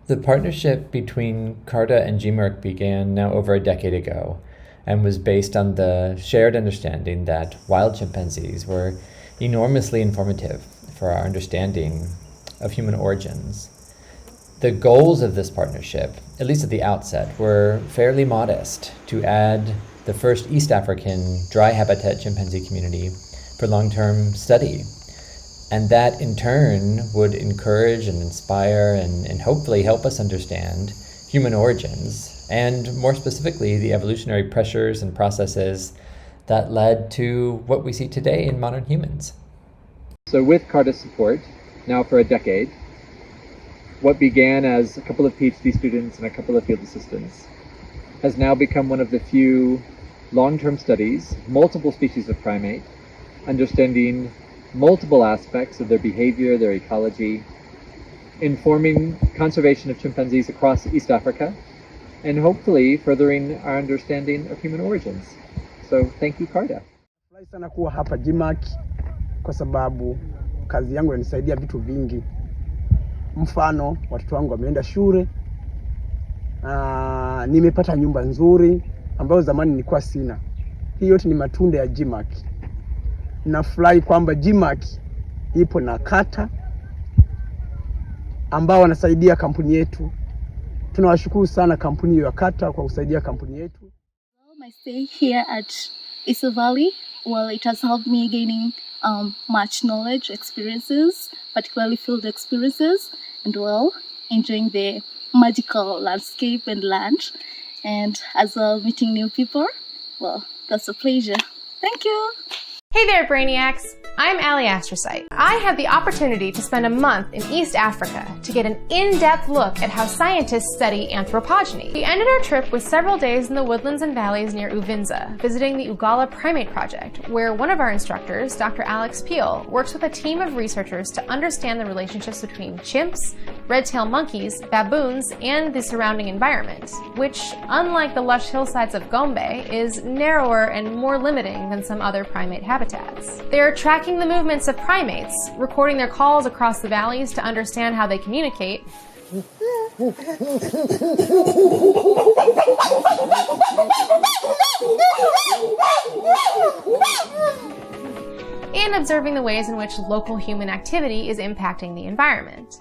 The partnership between CARTA and GMERC began now over a decade ago and was based on the shared understanding that wild chimpanzees were enormously informative for our understanding of human origins. The goals of this partnership, at least at the outset, were fairly modest: to add the first East African dry habitat chimpanzee community for long-term study. And that in turn would encourage and inspire and hopefully help us understand human origins, and more specifically, the evolutionary pressures and processes that led to what we see today in modern humans. So with CARTA's support, now for a decade, what began as a couple of PhD students and a couple of field assistants has now become one of the few long-term studies, multiple species of primate, understanding multiple aspects of their behavior, their ecology, informing conservation of chimpanzees across East Africa, and hopefully furthering our understanding of human origins. So thank you, CARTA. Nafurahi sana kuwa hapa GMERC kwa sababu kazi yangu inanisaidia vitu vingi. Mfano, watoto wangu wameenda shule, nimepata nyumba nzuri ambayo zamani nilikuwa sina. Hii yote ni matunda ya GMERC. Nafurahi kwamba GMERC ipo na CARTA ambao wanasaidia kampuni yetu. Tunawashukuru sana kampuni ya CARTA kwa kusaidia kampuni yetu. Well, my stay here at Issa Valley, well, it has helped me gaining much knowledge, experiences, particularly field experiences, and well, enjoying the magical landscape and land, and as well meeting new people. Well, that's a pleasure. Thank you. Hey there, Brainiacs! I'm Ali Astrocyte. I had the opportunity to spend a month in East Africa to get an in-depth look at how scientists study anthropogeny. We ended our trip with several days in the woodlands and valleys near Uvinza, visiting the Ugala Primate Project, where one of our instructors, Dr. Alex Peel, works with a team of researchers to understand the relationships between chimps, red-tailed monkeys, baboons, and the surrounding environment, which, unlike the lush hillsides of Gombe, is narrower and more limiting than some other primate habitats. They are tracking the movements of primates, recording their calls across the valleys to understand how they communicate, and observing the ways in which local human activity is impacting the environment.